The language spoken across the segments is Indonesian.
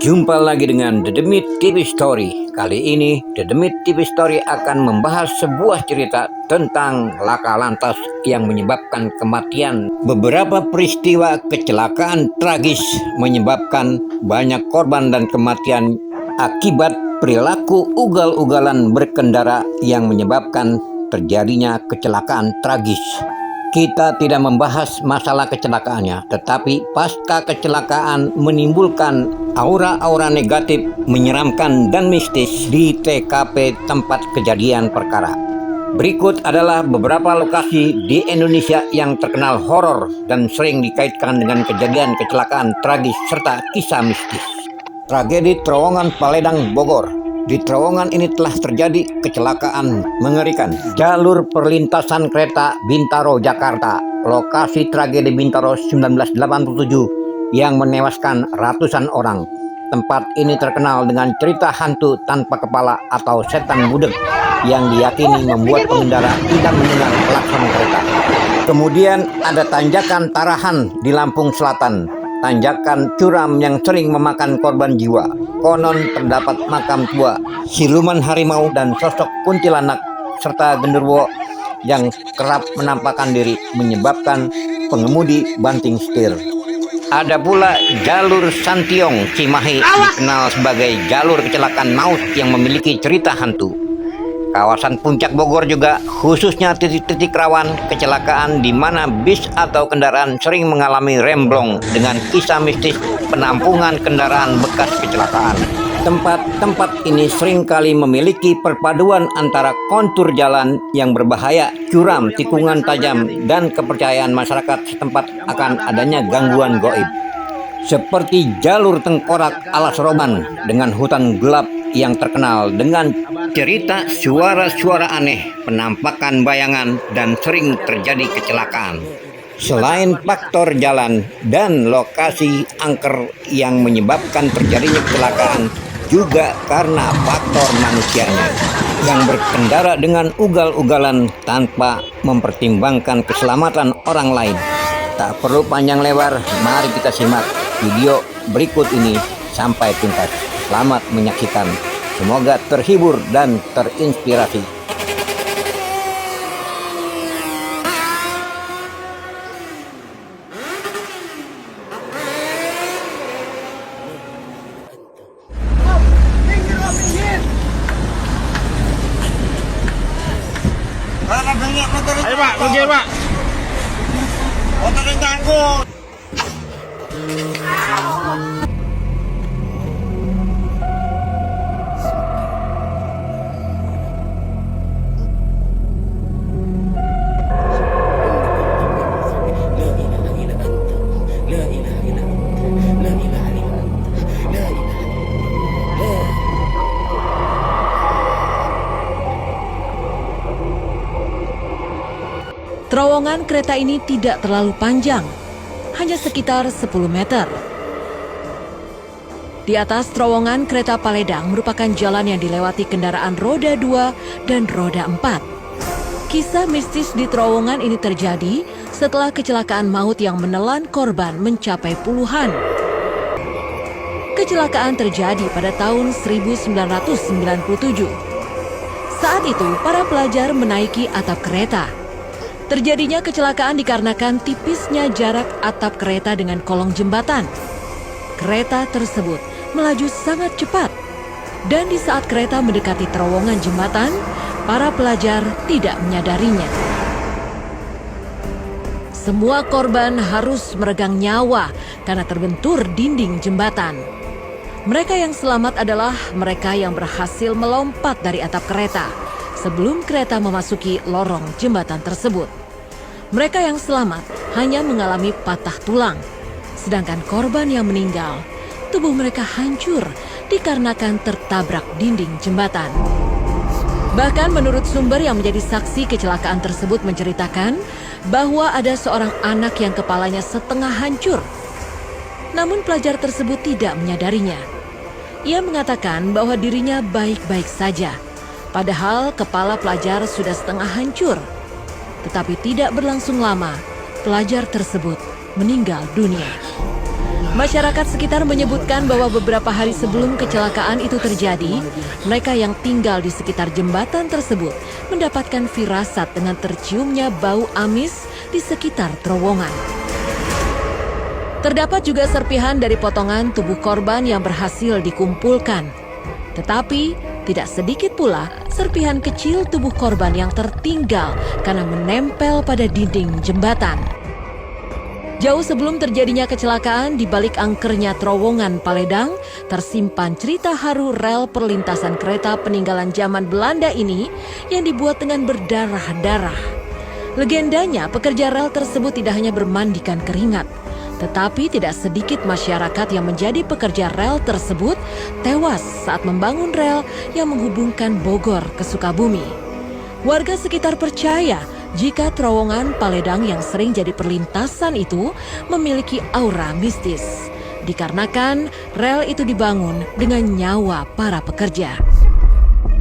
Jumpa lagi dengan The Demit TV Story. Kali ini The Demit TV Story akan membahas sebuah cerita tentang laka lantas yang menyebabkan kematian. Beberapa peristiwa kecelakaan tragis menyebabkan banyak korban dan kematian akibat perilaku ugal-ugalan berkendara yang menyebabkan terjadinya kecelakaan tragis. Kita tidak membahas masalah kecelakaannya, tetapi pasca kecelakaan menimbulkan aura-aura negatif, menyeramkan dan mistis di TKP tempat kejadian perkara. Berikut adalah beberapa lokasi di Indonesia yang terkenal horor dan sering dikaitkan dengan kejadian kecelakaan tragis serta kisah mistis. Tragedi Terowongan Paledang, Bogor. Di terowongan ini telah terjadi kecelakaan mengerikan. Jalur perlintasan kereta Bintaro, Jakarta. Lokasi tragedi Bintaro 1987 yang menewaskan ratusan orang. Tempat ini terkenal dengan cerita hantu tanpa kepala atau setan budeg yang diyakini membuat pengendara tidak mendengar klakson kereta. Kemudian ada tanjakan Tarahan di Lampung Selatan. Tanjakan curam yang sering memakan korban jiwa. Konon terdapat makam tua, siluman harimau dan sosok kuntilanak serta genderuwo yang kerap menampakkan diri menyebabkan pengemudi banting setir. Ada pula jalur Santiong Cimahi dikenal sebagai jalur kecelakaan maut yang memiliki cerita hantu. Kawasan Puncak Bogor juga khususnya titik-titik rawan kecelakaan di mana bis atau kendaraan sering mengalami remblong dengan kisah mistis penampungan kendaraan bekas kecelakaan. Tempat-tempat ini seringkali memiliki perpaduan antara kontur jalan yang berbahaya, curam, tikungan tajam, dan kepercayaan masyarakat setempat akan adanya gangguan gaib. Seperti jalur Tengkorak Alas Roban dengan hutan gelap yang terkenal dengan cerita suara-suara aneh, penampakan bayangan, dan sering terjadi kecelakaan. Selain faktor jalan dan lokasi angker yang menyebabkan terjadinya kecelakaan, juga karena faktor manusianya yang berkendara dengan ugal-ugalan tanpa mempertimbangkan keselamatan orang lain. Tak perlu panjang lebar, mari kita simak video berikut ini sampai tuntas. Selamat menyaksikan. Semoga terhibur dan terinspirasi. Ayo Pak, pergi Pak. Motor yang ngangkut. Terowongan kereta ini tidak terlalu panjang, hanya sekitar 10 meter. Di atas terowongan kereta Paledang merupakan jalan yang dilewati kendaraan roda 2 dan roda 4. Kisah mistis di terowongan ini terjadi setelah kecelakaan maut yang menelan korban mencapai puluhan. Kecelakaan terjadi pada tahun 1997. Saat itu, para pelajar menaiki atap kereta. Terjadinya kecelakaan dikarenakan tipisnya jarak atap kereta dengan kolong jembatan. Kereta tersebut melaju sangat cepat, dan di saat kereta mendekati terowongan jembatan, para pelajar tidak menyadarinya. Semua korban harus meregang nyawa karena terbentur dinding jembatan. Mereka yang selamat adalah mereka yang berhasil melompat dari atap kereta sebelum kereta memasuki lorong jembatan tersebut. Mereka yang selamat hanya mengalami patah tulang, sedangkan korban yang meninggal, tubuh mereka hancur dikarenakan tertabrak dinding jembatan. Bahkan menurut sumber yang menjadi saksi kecelakaan tersebut menceritakan bahwa ada seorang anak yang kepalanya setengah hancur. Namun pelajar tersebut tidak menyadarinya. Ia mengatakan bahwa dirinya baik-baik saja, padahal kepala pelajar sudah setengah hancur. Tetapi tidak berlangsung lama, pelajar tersebut meninggal dunia. Masyarakat sekitar menyebutkan bahwa beberapa hari sebelum kecelakaan itu terjadi, mereka yang tinggal di sekitar jembatan tersebut mendapatkan firasat dengan terciumnya bau amis di sekitar terowongan. Terdapat juga serpihan dari potongan tubuh korban yang berhasil dikumpulkan. Tetapi tidak sedikit pula serpihan kecil tubuh korban yang tertinggal karena menempel pada dinding jembatan. Jauh sebelum terjadinya kecelakaan, di balik angkernya terowongan Paledang, tersimpan cerita haru rel perlintasan kereta peninggalan zaman Belanda ini yang dibuat dengan berdarah-darah. Legendanya, pekerja rel tersebut tidak hanya bermandikan keringat, tetapi tidak sedikit masyarakat yang menjadi pekerja rel tersebut tewas saat membangun rel yang menghubungkan Bogor ke Sukabumi. Warga sekitar percaya jika terowongan Paledang yang sering jadi perlintasan itu memiliki aura mistis, dikarenakan rel itu dibangun dengan nyawa para pekerja.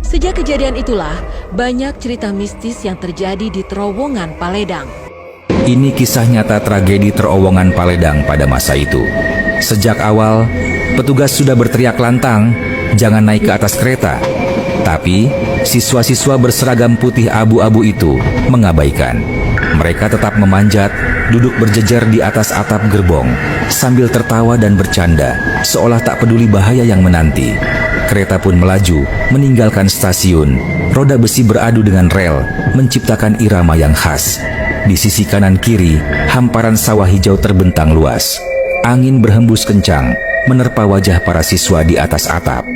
Sejak kejadian itulah, banyak cerita mistis yang terjadi di terowongan Paledang. Ini kisah nyata tragedi terowongan Paledang pada masa itu. Sejak awal, petugas sudah berteriak lantang, jangan naik ke atas kereta. Tapi, siswa-siswa berseragam putih abu-abu itu mengabaikan. Mereka tetap memanjat, duduk berjejer di atas atap gerbong, sambil tertawa dan bercanda, seolah tak peduli bahaya yang menanti. Kereta pun melaju, meninggalkan stasiun. Roda besi beradu dengan rel, menciptakan irama yang khas. Di sisi kanan kiri, hamparan sawah hijau terbentang luas. Angin berhembus kencang, menerpa wajah para siswa di atas atap.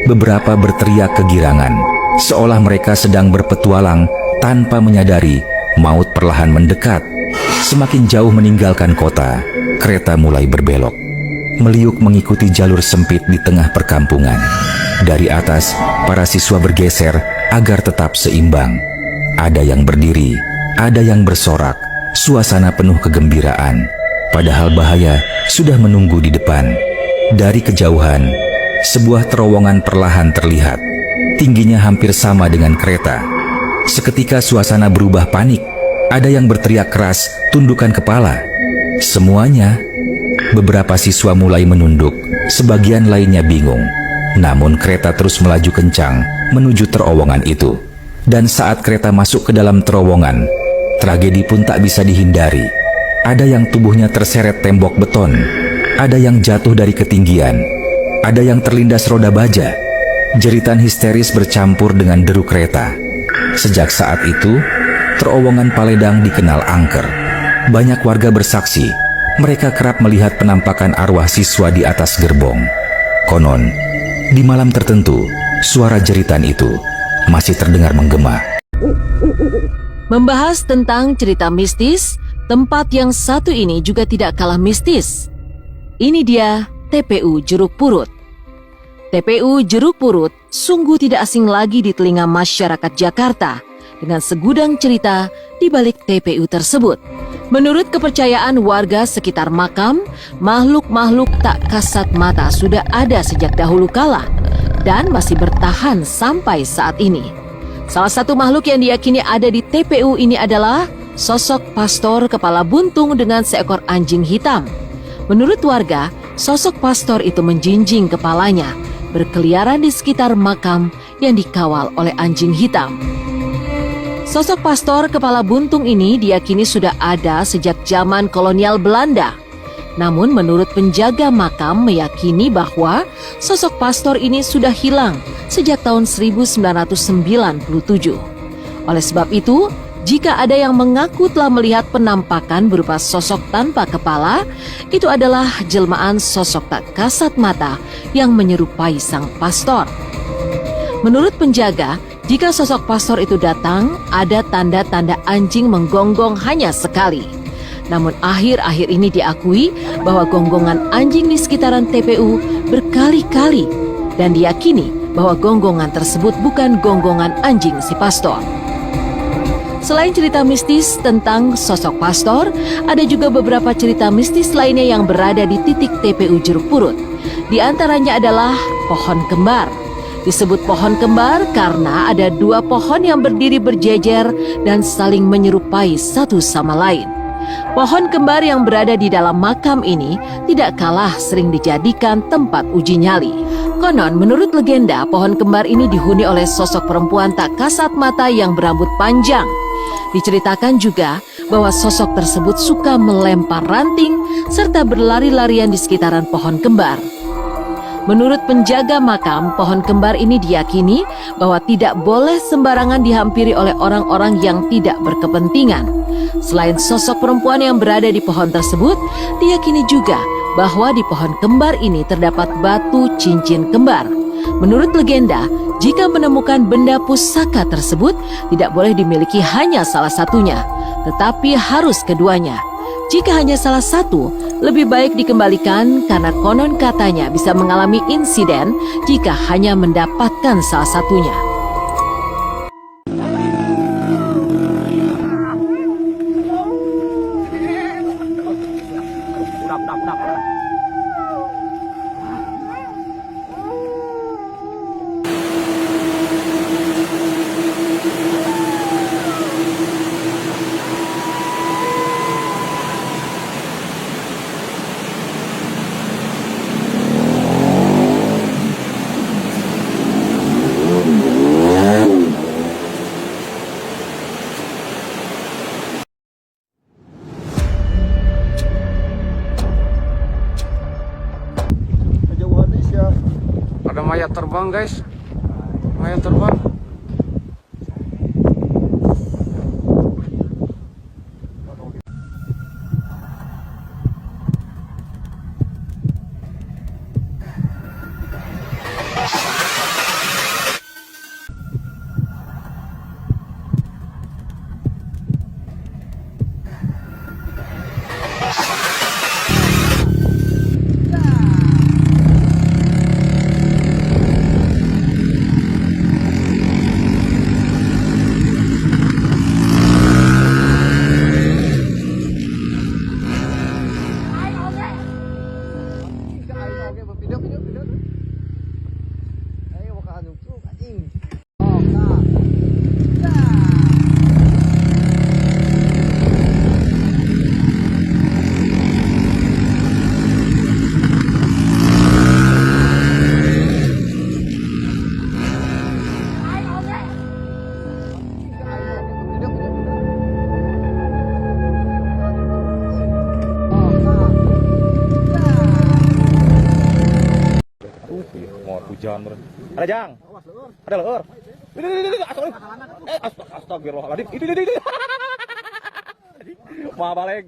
Beberapa berteriak kegirangan, seolah mereka sedang berpetualang tanpa menyadari maut perlahan mendekat. Semakin jauh meninggalkan kota, kereta mulai berbelok. Meliuk mengikuti jalur sempit di tengah perkampungan. Dari atas, para siswa bergeser agar tetap seimbang. Ada yang berdiri, ada yang bersorak, suasana penuh kegembiraan. Padahal bahaya sudah menunggu di depan. Dari kejauhan, sebuah terowongan perlahan terlihat. Tingginya hampir sama dengan kereta. Seketika suasana berubah panik. Ada yang berteriak keras, tundukkan kepala. Semuanya, beberapa siswa mulai menunduk, sebagian lainnya bingung. Namun kereta terus melaju kencang menuju terowongan itu. Dan saat kereta masuk ke dalam terowongan, tragedi pun tak bisa dihindari. Ada yang tubuhnya terseret tembok beton, ada yang jatuh dari ketinggian, ada yang terlindas roda baja. Jeritan histeris bercampur dengan deru kereta. Sejak saat itu, terowongan Paledang dikenal angker. Banyak warga bersaksi, mereka kerap melihat penampakan arwah siswa di atas gerbong. Konon, di malam tertentu, suara jeritan itu masih terdengar menggema. Membahas tentang cerita mistis, tempat yang satu ini juga tidak kalah mistis. Ini dia TPU Jeruk Purut. TPU Jeruk Purut sungguh tidak asing lagi di telinga masyarakat Jakarta dengan segudang cerita di balik TPU tersebut. Menurut kepercayaan warga sekitar makam, makhluk-makhluk tak kasat mata sudah ada sejak dahulu kala dan masih bertahan sampai saat ini. Salah satu makhluk yang diyakini ada di TPU ini adalah sosok pastor kepala buntung dengan seekor anjing hitam. Menurut warga, sosok pastor itu menjinjing kepalanya, berkeliaran di sekitar makam yang dikawal oleh anjing hitam. Sosok pastor kepala buntung ini diyakini sudah ada sejak zaman kolonial Belanda. Namun menurut penjaga makam meyakini bahwa sosok pastor ini sudah hilang sejak tahun 1997. Oleh sebab itu, jika ada yang mengaku telah melihat penampakan berupa sosok tanpa kepala, itu adalah jelmaan sosok tak kasat mata yang menyerupai sang pastor. Menurut penjaga, jika sosok pastor itu datang, ada tanda-tanda anjing menggonggong hanya sekali. Namun akhir-akhir ini diakui bahwa gonggongan anjing di sekitaran TPU berkali-kali dan diyakini bahwa gonggongan tersebut bukan gonggongan anjing si pastor. Selain cerita mistis tentang sosok pastor, ada juga beberapa cerita mistis lainnya yang berada di titik TPU Jeruk Purut. Di antaranya adalah pohon kembar. Disebut pohon kembar karena ada dua pohon yang berdiri berjejer dan saling menyerupai satu sama lain. Pohon kembar yang berada di dalam makam ini tidak kalah sering dijadikan tempat uji nyali. Konon, menurut legenda, pohon kembar ini dihuni oleh sosok perempuan tak kasat mata yang berambut panjang. Diceritakan juga bahwa sosok tersebut suka melempar ranting serta berlari-larian di sekitaran pohon kembar. Menurut penjaga makam, pohon kembar ini diyakini bahwa tidak boleh sembarangan dihampiri oleh orang-orang yang tidak berkepentingan. Selain sosok perempuan yang berada di pohon tersebut, diyakini juga bahwa di pohon kembar ini terdapat batu cincin kembar. Menurut legenda, jika menemukan benda pusaka tersebut, tidak boleh dimiliki hanya salah satunya, tetapi harus keduanya. Jika hanya salah satu, lebih baik dikembalikan karena konon katanya bisa mengalami insiden jika hanya mendapatkan salah satunya. Ada mayat terbang, guys. Mayat terbang. Hujan bro. Ada jang. Ada leur. Astagfirullahaladzim. Itu. Ma balik.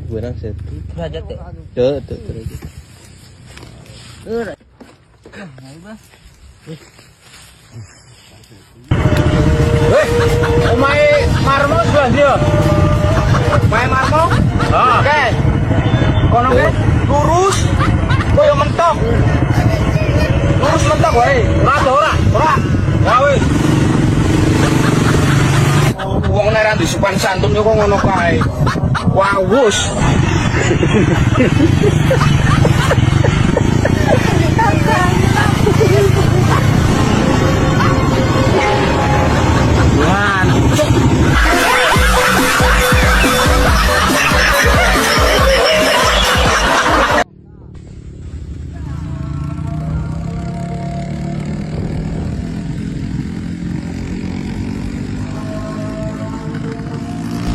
Benang satu. Derajat teh. Tuh. Umay marmo sebelah dia. Umay marmo. Oke. Kono ge lurus. Koyo mentok. Lurus mentok wae. Ora. Ya wis. Wong nek di sopan santun yo kok ngono kae. Wawus.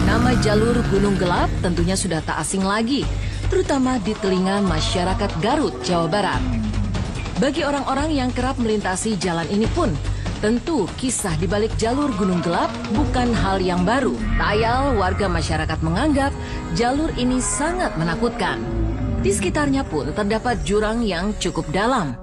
Nama jalur Gunung Gelap tentunya sudah tak asing lagi, terutama di telinga masyarakat Garut, Jawa Barat. Bagi orang-orang yang kerap melintasi jalan ini pun, tentu kisah di balik jalur Gunung Gelap bukan hal yang baru. Tak ayal warga masyarakat menganggap jalur ini sangat menakutkan. Di sekitarnya pun terdapat jurang yang cukup dalam.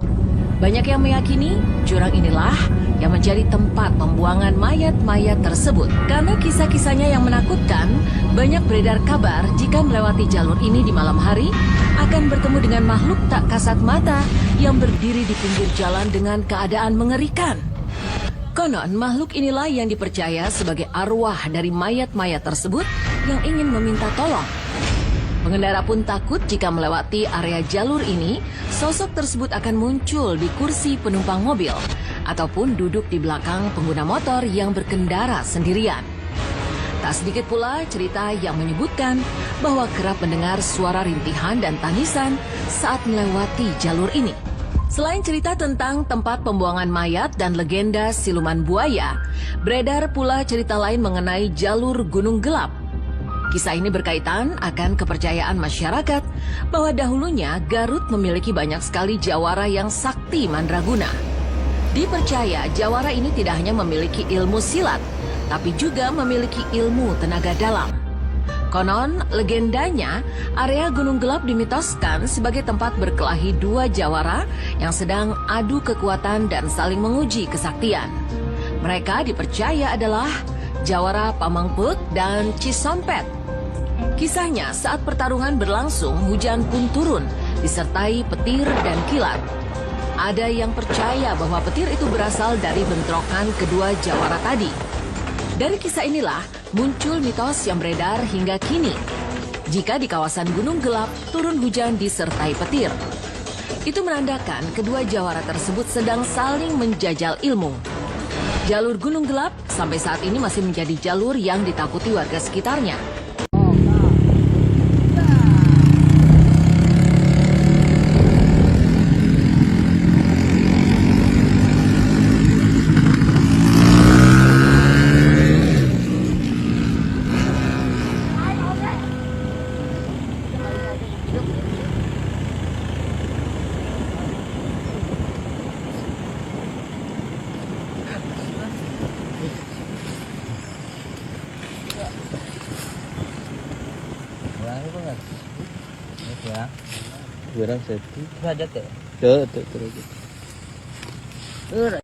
Banyak yang meyakini jurang inilah yang menjadi tempat pembuangan mayat-mayat tersebut. Karena kisah-kisahnya yang menakutkan, banyak beredar kabar jika melewati jalur ini di malam hari, akan bertemu dengan makhluk tak kasat mata yang berdiri di pinggir jalan dengan keadaan mengerikan. Konon, makhluk inilah yang dipercaya sebagai arwah dari mayat-mayat tersebut yang ingin meminta tolong. Pengendara pun takut jika melewati area jalur ini, sosok tersebut akan muncul di kursi penumpang mobil ataupun duduk di belakang pengguna motor yang berkendara sendirian. Tak sedikit pula cerita yang menyebutkan bahwa kerap mendengar suara rintihan dan tangisan saat melewati jalur ini. Selain cerita tentang tempat pembuangan mayat dan legenda siluman buaya, beredar pula cerita lain mengenai jalur Gunung Gelap. Kisah ini berkaitan akan kepercayaan masyarakat bahwa dahulunya Garut memiliki banyak sekali jawara yang sakti mandraguna. Dipercaya jawara ini tidak hanya memiliki ilmu silat, tapi juga memiliki ilmu tenaga dalam. Konon, legendanya, area Gunung Gelap dimitoskan sebagai tempat berkelahi dua jawara yang sedang adu kekuatan dan saling menguji kesaktian. Mereka dipercaya adalah Jawara Pamangpeuk dan Cisompet. Kisahnya, saat pertarungan berlangsung, hujan pun turun, disertai petir dan kilat. Ada yang percaya bahwa petir itu berasal dari bentrokan kedua jawara tadi. Dari kisah inilah muncul mitos yang beredar hingga kini. Jika di kawasan Gunung Gelap turun hujan disertai petir, itu menandakan kedua jawara tersebut sedang saling menjajal ilmu. Jalur Gunung Gelap sampai saat ini masih menjadi jalur yang ditakuti warga sekitarnya. Gue orang satu. Ada ke? Tuh.